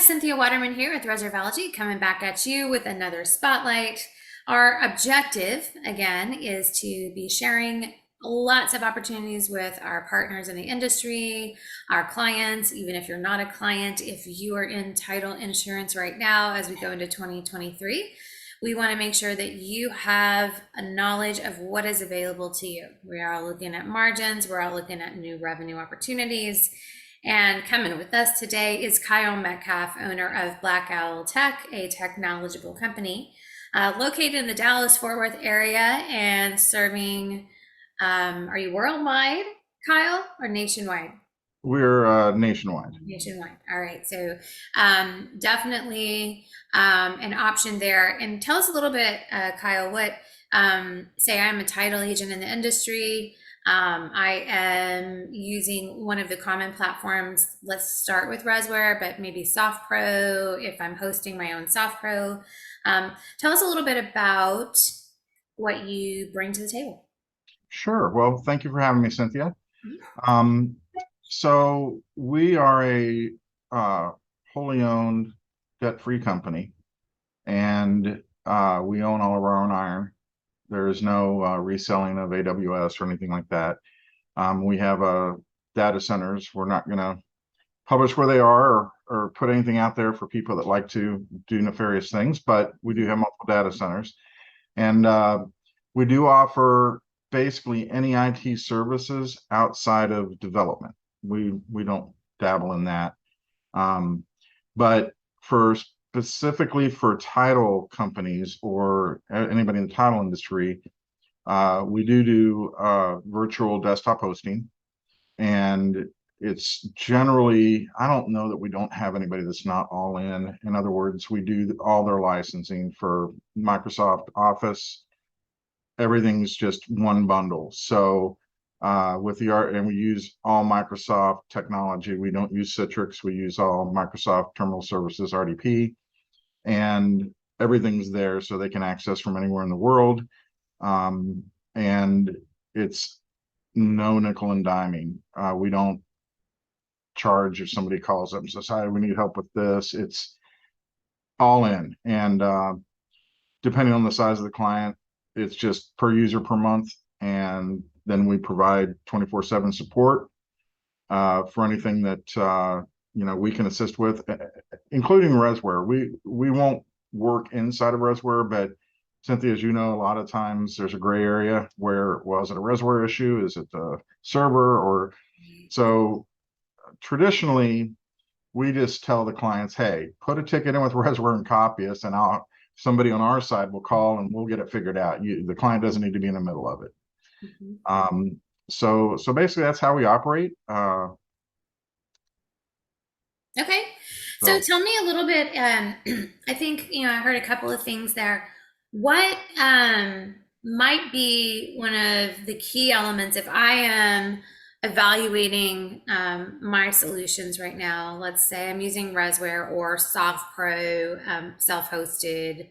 guys, Cynthia Waterman here with Reservology, coming back at you with another spotlight. Our objective, again, is to be sharing lots of opportunities with our partners in the industry, our clients, even if you're not a client, if you are in title insurance right now as we go into 2023. We want to make sure that you have a knowledge of what is available to you. We are all looking at margins, we're all looking at new revenue opportunities. And coming with us today is Kyle Metcalf, owner of Black Owl Tech, a Technowledgeable company located in the Dallas-Fort Worth area and serving, are you worldwide, Kyle, or nationwide? We're nationwide. Nationwide. All right. So definitely an option there. And tell us a little bit, Kyle, what, say I'm a title agent in the industry. I am using one of the common platforms. Let's start with Resware, but maybe SoftPro if I'm hosting my own SoftPro. Tell us a little bit about what you bring to the table. Sure. Well, thank you for having me, Cynthia. Um, so we are a wholly owned, debt-free company, and we own all of our own iron. There is no reselling of AWS or anything like that. We have data centers. We're not going to publish where they are or put anything out there for people that like to do nefarious things, but we do have multiple data centers. And we do offer basically any IT services outside of development. We don't dabble in that. But specifically for title companies or anybody in the title industry, we do virtual desktop hosting, and it's generally, I don't know that we don't have anybody that's not all in. In other words, we do all their licensing for Microsoft Office. Everything's just one bundle. So with the art, and we use all Microsoft technology. We don't use Citrix. We use all Microsoft Terminal Services, RDP, and everything's there so they can access from anywhere in the world. And it's no nickel and diming. We don't charge if somebody calls up and says, "Hi, we need help with this." It's all in. And depending on the size of the client, it's just per user per month. And then we provide 24/7 support for anything that we can assist with, including Resware. We won't work inside of Resware, but Cynthia, as you know, a lot of times there's a gray area where, well, is it a Resware issue? Is it the server? Or so traditionally, we just tell the clients, hey, put a ticket in with Resware and copy us, and somebody on our side will call and we'll get it figured out. The client doesn't need to be in the middle of it. So basically that's how we operate. Okay. So tell me a little bit, I think, I heard a couple of things there. What might be one of the key elements if I am evaluating my solutions right now? Let's say I'm using Resware or SoftPro, self-hosted.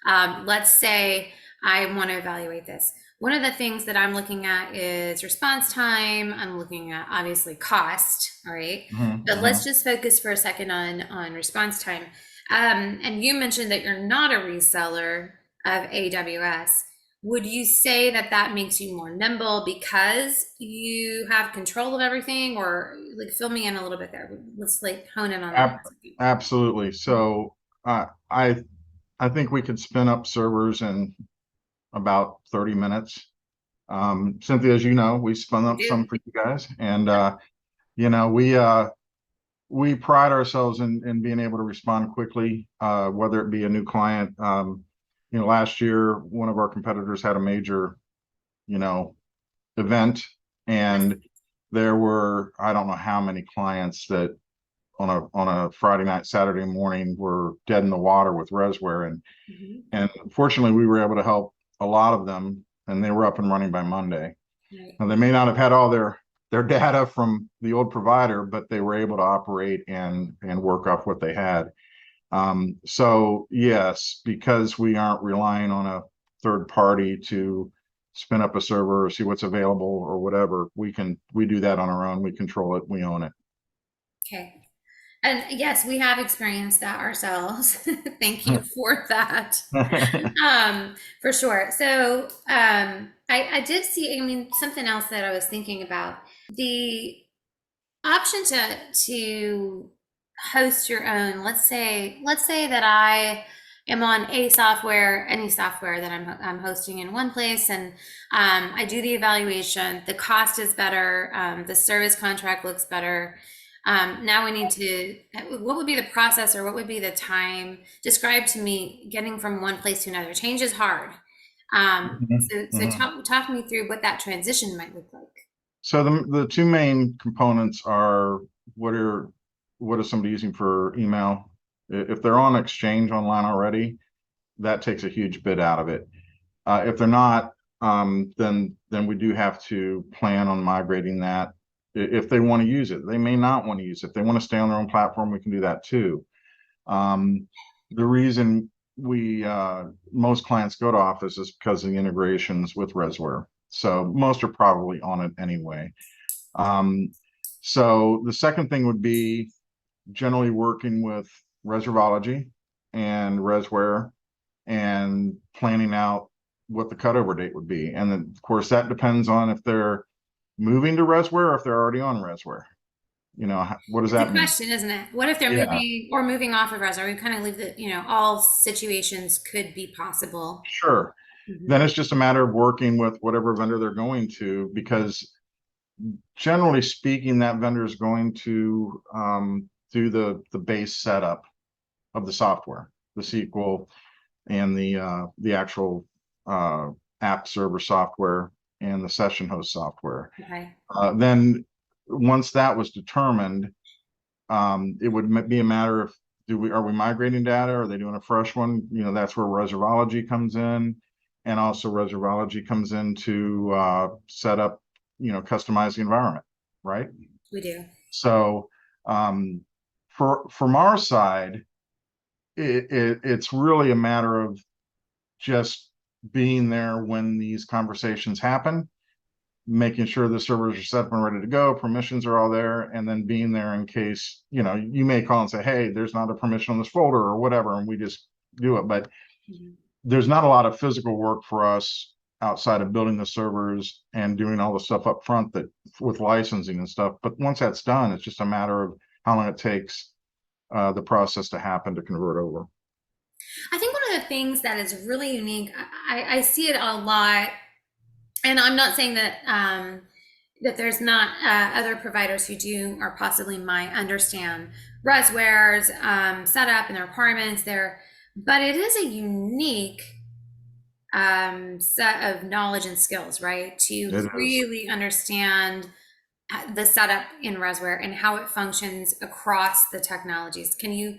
Let's say I want to evaluate this. One of the things that I'm looking at is response time. I'm looking at obviously cost, all right? But let's just focus for a second on response time. And you mentioned that you're not a reseller of AWS. Would you say that that makes you more nimble because you have control of everything, or like fill me in a little bit there? Let's like hone in on that. Absolutely. So I think we could spin up servers in about 30 minutes. Cynthia, as you know, we spun up some for you guys, and we pride ourselves in being able to respond quickly, whether it be a new client. Last year, one of our competitors had a major, event, and there were, I don't know how many clients that on a Friday night, Saturday morning were dead in the water with Resware, and fortunately we were able to help a lot of them, and they were up and running by Monday. Now, they may not have had all their data from the old provider, but they were able to operate and work off what they had. So yes, because we aren't relying on a third party to spin up a server or see what's available or whatever, we do that on our own. We control it. We own it. Okay. And yes, we have experienced that ourselves. Thank you for that. For sure. So, I did see, I mean, something else that I was thinking about, the option to host your own. Let's say that I am on a software, any software that I'm hosting in one place, and I do the evaluation. The cost is better. The service contract looks better. Now we need to. What would be the process, or what would be the time? Describe to me getting from one place to another. Change is hard. Mhm, So mhm. talk me through what that transition might look like. So the two main components are what are what is somebody using for email? If they're on Exchange online already, that takes a huge bit out of it. If they're not, then we do have to plan on migrating that if they want to use it. They may not want to use it. If they want to stay on their own platform, we can do that too. Um, the reason we most clients go to Office is because of the integrations with Resware. So most are probably on it anyway. Um, so the second thing would be generally working with Reservology and Resware and planning out what the cutover date would be. And then, of course, that depends on if they're moving to Resware or if they're already on Resware. What does It's a that mean? question, isn't it? What if they're Yeah, moving or moving off of Reservoir? We kind of leave the, all situations could be possible. sure. Then Mhm. it's just a matter of working with whatever vendor they're going to, because generally speaking, that vendor is going to do the base setup of the software, the SQL and the actual uh, app server software and the session host software. Okay. Then once that was determined, it would be a matter of are we migrating data? Are they doing a fresh one? That's where Reservology comes in, and also Reservology comes in to set up, customize the environment, right? We do. So um, from our side, it's really a matter of just being there when these conversations happen, making sure the servers are set up and ready to go, permissions are all there, and then being there in case, you may call and say, hey, there's not a permission on this folder or whatever, and we just do it. But Mhm. there's not a lot of physical work for us outside of building the servers and doing all the stuff up front that with licensing and stuff. But once that's done, it's just a matter of how long it takes the process to happen to convert over. I think one of the things that is really unique, I see it a lot, and I'm not saying that that there's not other providers who do or possibly might understand Resware's setup and the requirements there, but it is a unique set of knowledge and skills, right? To It is. really understand the setup in Resware and how it functions across the technologies. Can you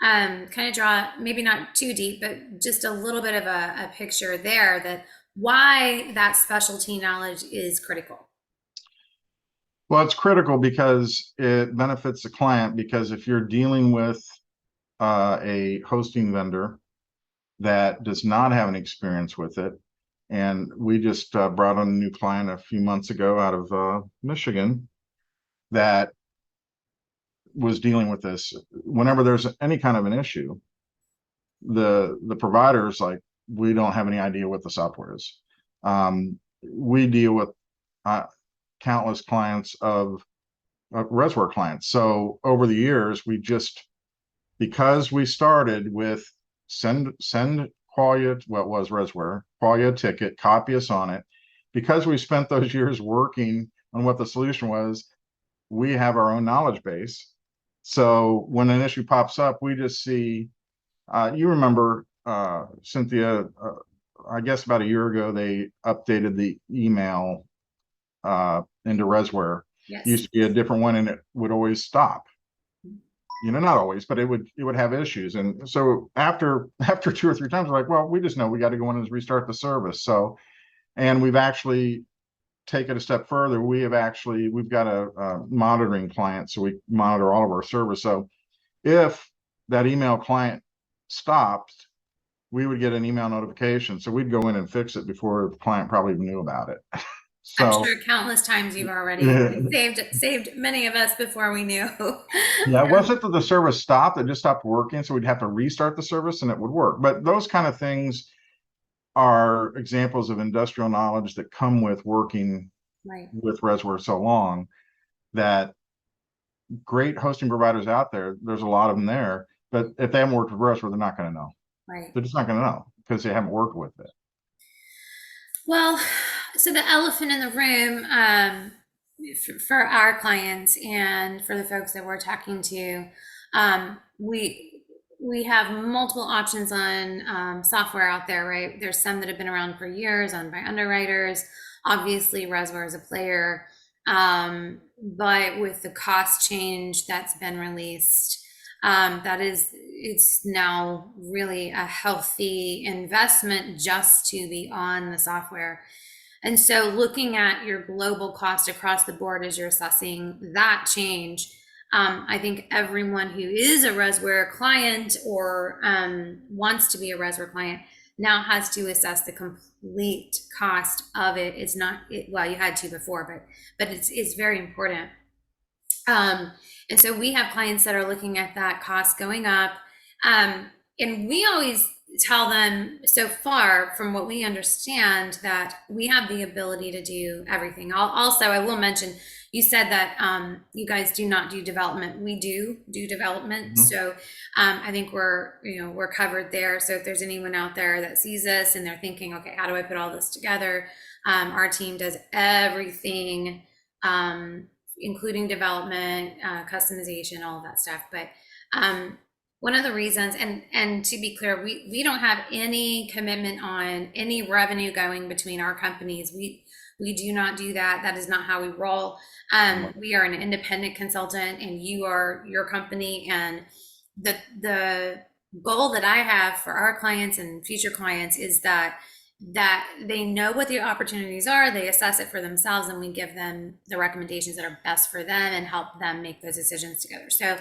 kind of draw, maybe not too deep, but just a little bit of a picture there that why that specialty knowledge is critical? Well, it's critical because it benefits the client, because if you're dealing with a hosting vendor that does not have any experience with it, and we just brought on a new client a few months ago out of Michigan that was dealing with this. Whenever there's any kind of an issue, the providers like, we don't have any idea what the software is. We deal with uh, countless clients of Resware clients. So over the years, because we started with send Qualia, what was Resware, Qualia ticket, copy us on it. Because we spent those years working on what the solution was, we have our own knowledge base. So when an issue pops up, we just see, you remember, Cynthia, I guess about a year ago, they updated the email into Resware. It Yes. used to be a different one and it would always stop. Not always, but it would have issues. And so after two or three times, we're like, well, we just know we got to go in and restart the service. So, and we've actually taken a step further. We've got a monitoring client, so we monitor all of our servers. So if that email client stopped, we would get an email notification. So we'd go in and fix it before the client probably even knew about it. I'm So sure countless times you've already saved many of us before we knew. yeah, it wasn't that the service stopped, it just stopped working. So we'd have to restart the service and it would work. But those kind of things are examples of industrial knowledge that come with working Right, with Reservoir so long that great hosting providers out there, there's a lot of them there. But if they haven't worked with Reservoir, they're not going to know. right. They're just not going to know because they haven't worked with it. Well, so the elephant in the room, for our clients and for the folks that we're talking to, we have multiple options on software out there, right? There's some that have been around for years, owned by underwriters. Obviously, Reservoir is a player, but with the cost change that's been released, that is, it's now really a healthy investment just to be on the software. And so looking at your global cost across the board as you're assessing that change, I think everyone who is a Resware client or wants to be a Resware client now has to assess the complete cost of it. It's not, well, you had to before, but it's very important. Um, and so we have clients that are looking at that cost going up. And we always tell them so far, from what we understand, that we have the ability to do everything. Also, I will mention, you said that you guys do not do development. We do development. Mhm. So I think we're covered there. So if there's anyone out there that sees this and they're thinking, okay, how do I put all this together? Our team does everything. Including development, customization, all of that stuff. But one of the reasons, and to be clear, we don't have any commitment on any revenue going between our companies. We do not do that. That is not how we roll. We are an independent consultant, and you are your company. And the goal that I have for our clients and future clients is that they know what the opportunities are, they assess it for themselves, and we give them the recommendations that are best for them and help them make those decisions together. So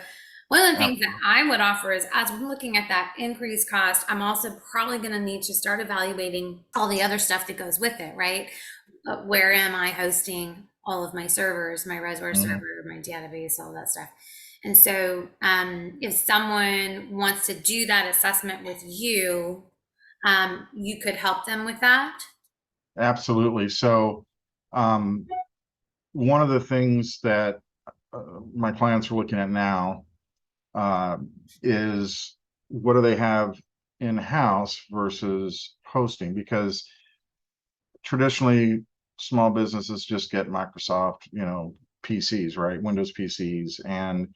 one of the things that Absolutely. I would offer is, as we're looking at that increased cost, I'm also probably going to need to start evaluating all the other stuff that goes with it, right? Where am I hosting all of my servers, my Reservoir Mhm. server, my database, all that stuff? And so if someone wants to do that assessment with you, you could help them with that. Absolutely. So, um, one of the things that my clients are looking at now uh, is what do they have in house versus hosting? Because traditionally, small businesses just get Microsoft, PCs, right? Windows PCs, and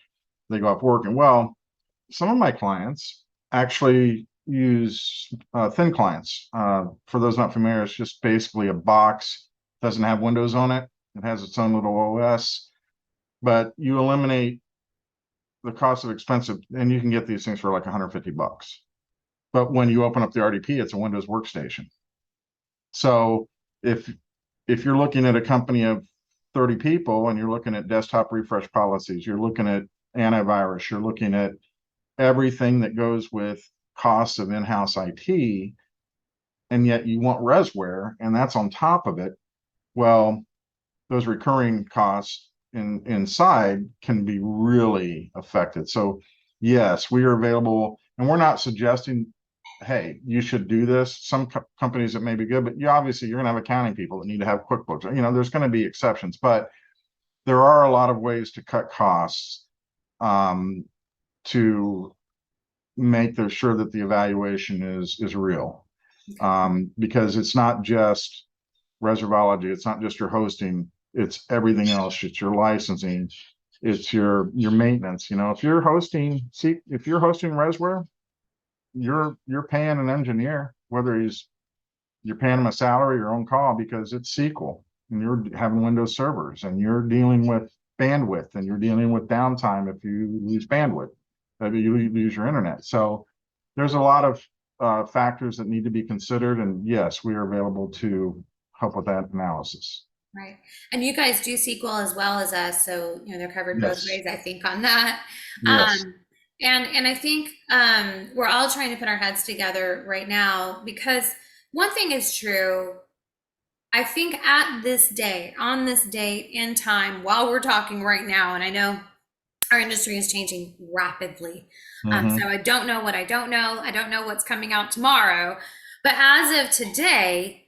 they go off working. Well, some of my clients actually use thin clients. For those not familiar, it's just basically a box, doesn't have Windows on it. It has its own little OS, but you eliminate the cost of expensive, and you can get these things for like $150. But when you open up the RDP, it's a Windows workstation. So if if you're looking at a company of 30 people and you're looking at desktop refresh policies, you're looking at antivirus, you're looking at everything that goes with costs of in-house IT, and yet you want Resware, and that's on top of it. Well, those recurring costs inside can be really affected. So yes, we are available, and we're not suggesting, hey, you should do this. Some companies that may be good, but you obviously you're going to have accounting people that need to have QuickBooks. There's going to be exceptions, but there are a lot of ways to cut costs um, to make sure that the evaluation is real. Okay. Because it's not just reservology, it's not just your hosting, it's everything else. It's your licensing, it's your maintenance. If you're hosting Resware, you're paying an engineer, whether you're paying him a salary or on call, because it's SQL and you're having Windows servers and you're dealing with bandwidth and you're dealing with downtime if you lose bandwidth, if you lose your internet. So there's a lot of factors that need to be considered. And yes, we are available to help with that analysis. Right. And you guys do SQL as well as us, so they're covered both Yes. ways, I think, on that. Yes. Um, and I think we're all trying to put our heads together right now, because one thing is true. I think at this day, on this date in time, while we're talking right now, and I know our industry is changing rapidly. So Hmm. I don't know what I don't know. I don't know what's coming out tomorrow. But as of today,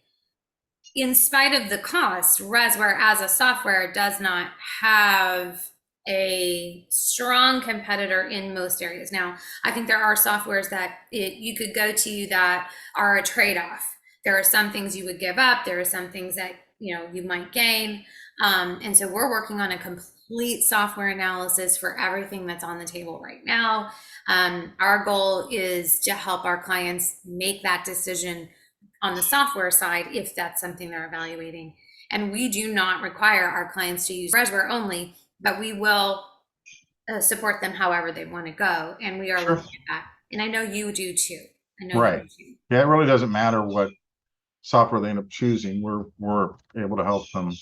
in spite of the cost, Resware as a software does not have a strong competitor in most areas. Now, I think there are softwares that you could go to that are a trade-off. There are some things you would give up. There are some things that you might gain. And so we're working on a complete software analysis for everything that's on the table right now. Our goal is to help our clients make that decision on the software side if that's something they're evaluating. And we do not require our clients to use Resware only, but we will support them however they want to go. And we are Sure. looking at that. And I know you do too. I know you Right. do too. Yeah, it really doesn't matter what software they end up choosing. We're able to help them.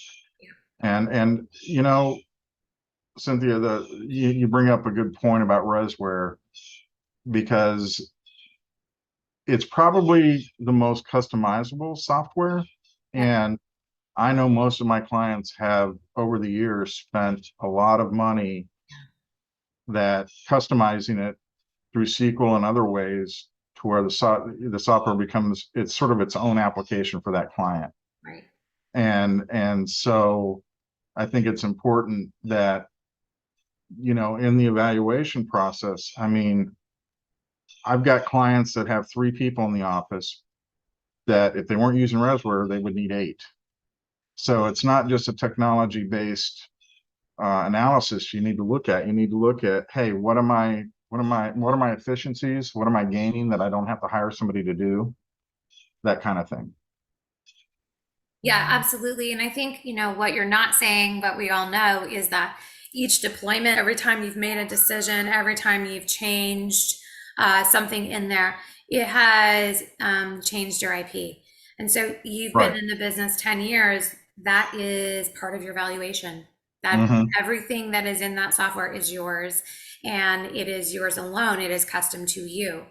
Yeah. And Cynthia, you bring up a good point about Resware because it's probably the most customizable software. Yep. And I know most of my clients have over the years spent a lot of money that customizing it through SQL and other ways to where the software becomes it's sort of its own application for that client. Right. And so I think it's important that in the evaluation process, I mean, I've got clients that have 3 people in the office that if they weren't using Resware, they would need 8. So it's not just a technology based analysis you need to look at. You need to look at, hey, what are my efficiencies? What am I gaining that I don't have to hire somebody to do? That kind of thing. Yeah, absolutely. And I think, what you're not saying, but we all know is that each deployment, every time you've made a decision, every time you've changed something in there, it has changed your IP. And so you've been Right. in the business 10 years, that is part of your valuation. That Mm-hmm. everything that is in that software is yours and it is yours alone. It is custom to you.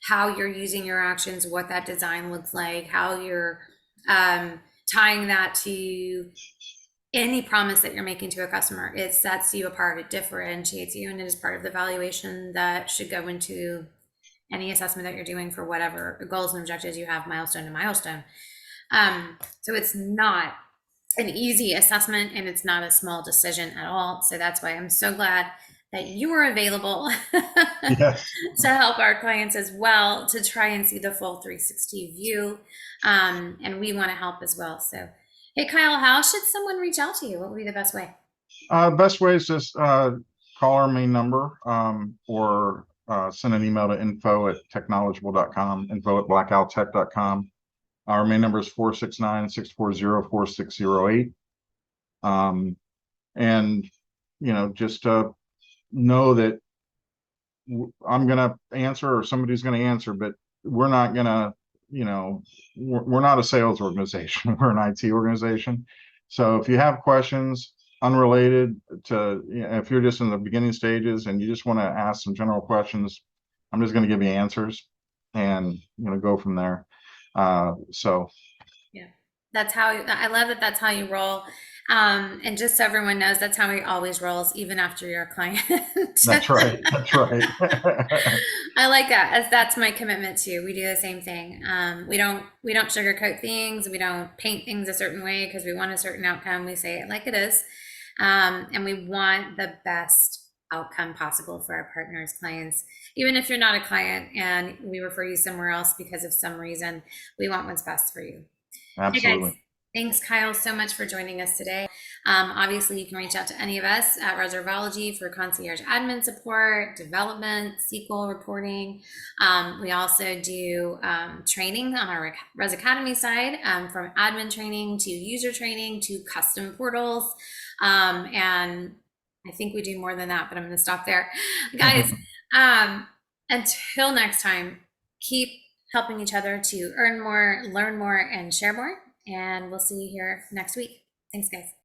How you're using your actions, what that design looks like, how you're um, tying that to any promise that you're making to a customer. It sets you apart, it differentiates you, and it is part of the valuation that should go into any assessment that you're doing for whatever goals and objectives you have, milestone to milestone. So it's not an easy assessment and it's not a small decision at all. So that's why I'm so glad that you are available Yes. to help our clients as well to try and see the full 360 view. And we want to help as well. So, hey, Kyle, how should someone reach out to you? What would be the best way? Best way is just call our main number or send an email to info@techknowledgeable.com, info@blackowltech.com. Our main number is 469-640-4608. And, just know that I'm going to answer or somebody's going to answer, but we're not going to, we're not a sales organization. We're an IT organization. So if you have questions unrelated to, if you're just in the beginning stages and you just want to ask some general questions, I'm just going to give you answers and, go from there. So Yeah, that's how I love that. That's how you roll. And just so everyone knows, that's how he always rolls, even after you're a client. that's right. That's right. I like that. As that's my commitment too. We do the same thing. We don't sugarcoat things. We don't paint things a certain way because we want a certain outcome. We say it like it is, and we want the best outcome possible for our partners, clients. Even if you're not a client and we refer you somewhere else because of some reason, we want what's best for you. Hey guys, Absolutely. thanks Kyle so much for joining us today. Obviously, you can reach out to any of us at Reservology for concierge admin support, development, SQL reporting. We also do training on our Res Academy side, from admin training to user training to custom portals. And I think we do more than that, but I'm going to stop there. Guys, um, until next time, keep helping each other to earn more, learn more, and share more. And we'll see you here next week. Thanks, guys.